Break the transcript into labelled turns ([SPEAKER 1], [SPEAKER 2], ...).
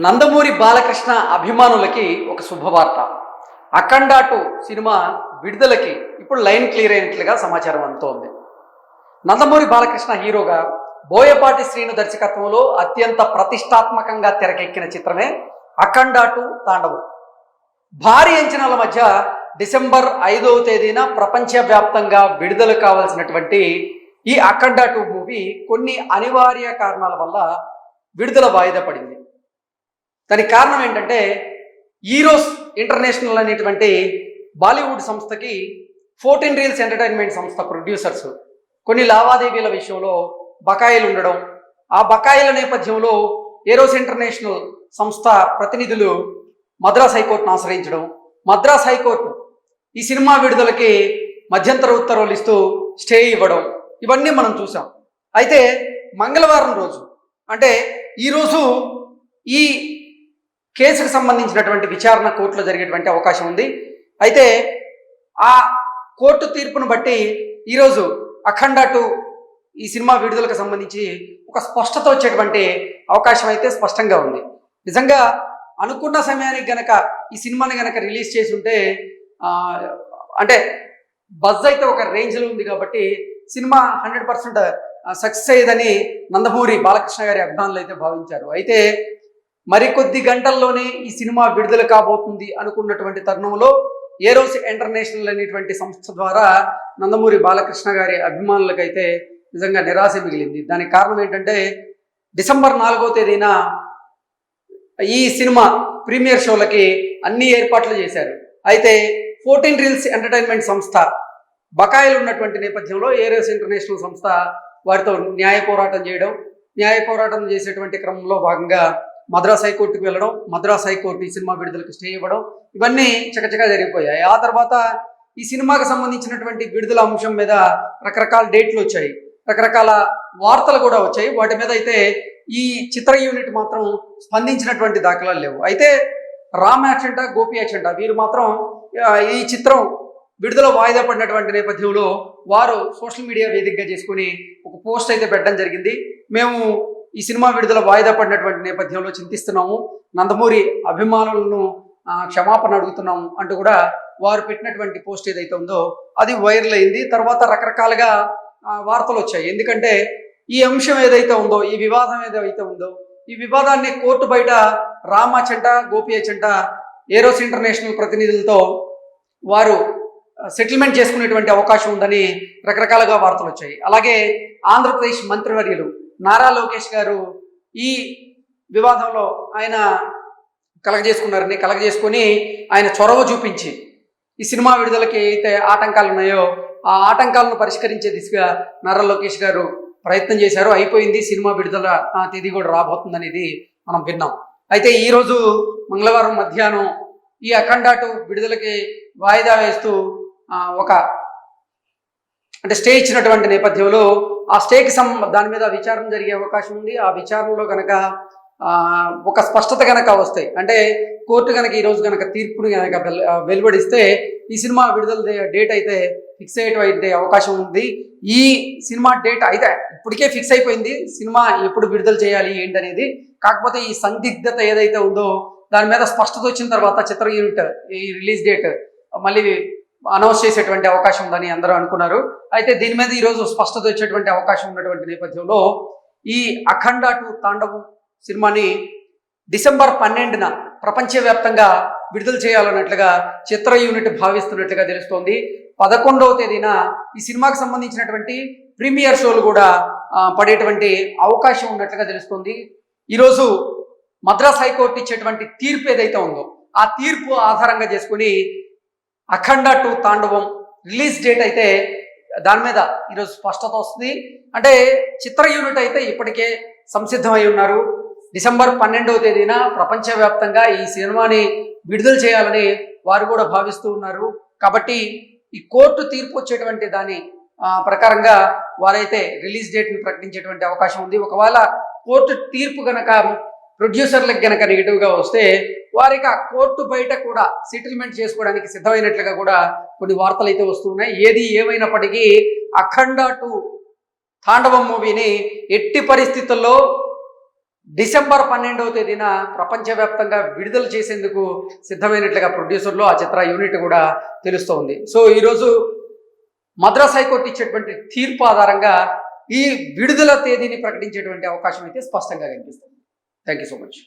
[SPEAKER 1] నందమూరి బాలకృష్ణ అభిమానులకి ఒక శుభవార్త. అఖండ 2 సినిమా విడుదలకి ఇప్పుడు లైన్ క్లియర్ అయినట్లుగా సమాచారం అందుతోంది. నందమూరి బాలకృష్ణ హీరోగా బోయపాటి శ్రీను దర్శకత్వంలో అత్యంత ప్రతిష్టాత్మకంగా తెరకెక్కిన చిత్రమే అఖండ 2 తాండవం. భారీ అంచనాల మధ్య డిసెంబర్ 5వ తేదీన ప్రపంచవ్యాప్తంగా విడుదల కావాల్సినటువంటి ఈ అఖండ 2 మూవీ కొన్ని అనివార్య కారణాల వల్ల విడుదల వాయిదా పడింది. దానికి కారణం ఏంటంటే ఈరోస్ ఇంటర్నేషనల్ అనేటువంటి బాలీవుడ్ సంస్థకి 14 రీల్స్ ఎంటర్టైన్మెంట్ సంస్థ ప్రొడ్యూసర్స్ కొన్ని లావాదేవీల విషయంలో బకాయిలు ఉండడం, ఆ బకాయిల నేపథ్యంలో ఏరోస్ ఇంటర్నేషనల్ సంస్థ ప్రతినిధులు మద్రాస్ హైకోర్టును ఆశ్రయించడం, మద్రాస్ హైకోర్టు ఈ సినిమా విడుదలకి మధ్యంతర ఉత్తర్వులు ఇస్తూ స్టే ఇవ్వడం, ఇవన్నీ మనం చూసాం. అయితే మంగళవారం రోజు అంటే ఈరోజు ఈ కేసుకు సంబంధించినటువంటి విచారణ కోర్టులో జరిగేటువంటి అవకాశం ఉంది. అయితే ఆ కోర్టు తీర్పును బట్టి ఈరోజు అఖండ 2 ఈ సినిమా విడుదలకు సంబంధించి ఒక స్పష్టత వచ్చేటువంటి అవకాశం అయితే స్పష్టంగా ఉంది. నిజంగా అనుకున్న సమయానికి గనక ఈ సినిమాని గనక రిలీజ్ చేసి ఉంటే అంటే బజ్ అయితే ఒక రేంజ్లో ఉంది కాబట్టి సినిమా 100% సక్సెస్ అయ్యేదని నందమూరి బాలకృష్ణ గారి అభిమానులు అయితే భావించారు. అయితే మరికొద్ది గంటల్లోనే ఈ సినిమా విడుదల కాబోతుంది అనుకున్నటువంటి తరుణంలో ఏరోస్ ఇంటర్నేషనల్ అనేటువంటి సంస్థ ద్వారా నందమూరి బాలకృష్ణ గారి అభిమానులకైతే నిజంగా నిరాశ మిగిలింది. దానికి కారణం ఏంటంటే డిసెంబర్ 4వ తేదీన ఈ సినిమా ప్రీమియర్ షోలకి అన్ని ఏర్పాట్లు చేశారు. అయితే 14 రీల్స్ ఎంటర్టైన్మెంట్ సంస్థ బకాయిలు ఉన్నటువంటి నేపథ్యంలో ఏరోస్ ఇంటర్నేషనల్ సంస్థ వారితో న్యాయ పోరాటం చేసేటువంటి క్రమంలో భాగంగా మద్రాస్ హైకోర్టుకు వెళ్ళడం, మద్రాస్ హైకోర్టు ఈ సినిమా విడుదలకు స్టే ఇవ్వడం, ఇవన్నీ చకచకా జరిగిపోయాయి. ఆ తర్వాత ఈ సినిమాకి సంబంధించినటువంటి విడుదల అంశం మీద రకరకాల డేట్లు వచ్చాయి, రకరకాల వార్తలు కూడా వచ్చాయి. వాటి మీద అయితే ఈ చిత్ర యూనిట్ మాత్రం స్పందించినటువంటి దాఖలాలు లేవు. అయితే రామ్ యాక్షన్, గోపి యాక్షన్ వీరు మాత్రం ఈ చిత్రం విడుదల వాయిదా పడినటువంటి నేపథ్యంలో వారు సోషల్ మీడియా వేదికగా చేసుకుని ఒక పోస్ట్ అయితే పెట్టడం జరిగింది. మేము ఈ సినిమా విడుదల వాయిదా పడినటువంటి నేపథ్యంలో చింతిస్తున్నాము, నందమూరి అభిమానులను క్షమాపణ అడుగుతున్నాము అంటూ కూడా వారు పెట్టినటువంటి పోస్ట్ ఏదైతే ఉందో అది వైరల్ అయింది. తర్వాత రకరకాలుగా వార్తలు వచ్చాయి. ఎందుకంటే ఈ అంశం ఏదైతే ఉందో, ఈ వివాదం ఏదైతే ఉందో, ఈ వివాదాన్ని కోర్టు బయట రామ్ అచంట, గోపి అచంట ఏరోస్ ఇంటర్నేషనల్ ప్రతినిధులతో వారు సెటిల్మెంట్ చేసుకునేటువంటి అవకాశం ఉందని రకరకాలుగా వార్తలు వచ్చాయి. అలాగే ఆంధ్రప్రదేశ్ మంత్రివర్యులు నారా లోకేష్ గారు ఈ వివాదంలో ఆయన కలగజేసుకొని ఆయన చొరవ చూపించి ఈ సినిమా విడుదలకి అయితే ఆటంకాలు ఉన్నాయో ఆ ఆటంకాలను పరిష్కరించే దిశగా నారా లోకేష్ గారు ప్రయత్నం చేశారు. అయిపోయింది, సినిమా విడుదల తేదీ కూడా రాబోతుంది అనేది మనం విన్నాం. అయితే ఈరోజు మంగళవారం మధ్యాహ్నం ఈ అఖండ 2 విడుదలకి వాయిదా వేస్తూ అంటే స్టే ఇచ్చినటువంటి నేపథ్యంలో ఆ స్టేకి దాని మీద విచారణ జరిగే అవకాశం ఉంది. ఆ విచారణలో కనుక ఒక స్పష్టత కనుక వస్తాయి, అంటే కోర్టు కనుక ఈరోజు కనుక తీర్పుని కనుక వెలువడిస్తే ఈ సినిమా విడుదల డేట్ అయితే ఫిక్స్ అయ్యే అవకాశం ఉంది. ఈ సినిమా డేట్ అయితే ఇప్పటికే ఫిక్స్ అయిపోయింది, సినిమా ఎప్పుడు విడుదల చేయాలి ఏంటనేది. కాకపోతే ఈ సందిగ్ధత ఏదైతే ఉందో దాని మీద స్పష్టత వచ్చిన తర్వాత చిత్ర యూనిట్ ఈ రిలీజ్ డేట్ మళ్ళీ అనౌన్స్ చేసేటువంటి అవకాశం ఉందని అందరూ అనుకున్నారు. అయితే దీని మీద ఈరోజు స్పష్టత వచ్చేటువంటి అవకాశం ఉన్నటువంటి నేపథ్యంలో ఈ అఖండ 2 తాండవం సినిమాని డిసెంబర్ 12న ప్రపంచవ్యాప్తంగా విడుదల చేయాలన్నట్లుగా చిత్ర యూనిట్ భావిస్తున్నట్లుగా తెలుస్తోంది. 11వ తేదీన ఈ సినిమాకి సంబంధించినటువంటి ప్రీమియర్ షోలు కూడా పడేటువంటి అవకాశం ఉన్నట్లుగా తెలుస్తోంది. ఈరోజు మద్రాస్ హైకోర్టు ఇచ్చేటువంటి తీర్పు ఏదైతే ఉందో ఆ తీర్పు ఆధారంగా చేసుకుని అఖండ 2 తాండవం రిలీజ్ డేట్ అయితే దాని మీద ఈరోజు స్పష్టత వస్తుంది. అంటే చిత్ర యూనిట్ అయితే ఇప్పటికే సంసిద్ధమై ఉన్నారు. డిసెంబర్ 12వ తేదీన ప్రపంచవ్యాప్తంగా ఈ సినిమాని విడుదల చేయాలని వారు కూడా భావిస్తూ ఉన్నారు. కాబట్టి ఈ కోర్టు తీర్పు వచ్చేటువంటి దాని ప్రకారంగా వారైతే రిలీజ్ డేట్ని ప్రకటించేటువంటి అవకాశం ఉంది. ఒకవేళ కోర్టు తీర్పు కనుక ప్రొడ్యూసర్లకు కనుక నెగిటివ్గా వస్తే వారికి ఆ కోర్టు బయట కూడా సెటిల్మెంట్ చేసుకోవడానికి సిద్ధమైనట్లుగా కూడా కొన్ని వార్తలు అయితే వస్తున్నాయి. ఏది ఏమైనప్పటికీ అఖండ 2 తాండవం మూవీని ఎట్టి పరిస్థితుల్లో డిసెంబర్ 12వ తేదీన ప్రపంచవ్యాప్తంగా విడుదల చేసేందుకు సిద్ధమైనట్లుగా ప్రొడ్యూసర్లు ఆ చిత్ర యూనిట్ కూడా తెలుస్తోంది. సో ఈరోజు మద్రాస్ హైకోర్టు ఇచ్చేటువంటి తీర్పు ఆధారంగా ఈ విడుదల తేదీని ప్రకటించేటువంటి అవకాశం అయితే స్పష్టంగా కనిపిస్తుంది. Thank you so much.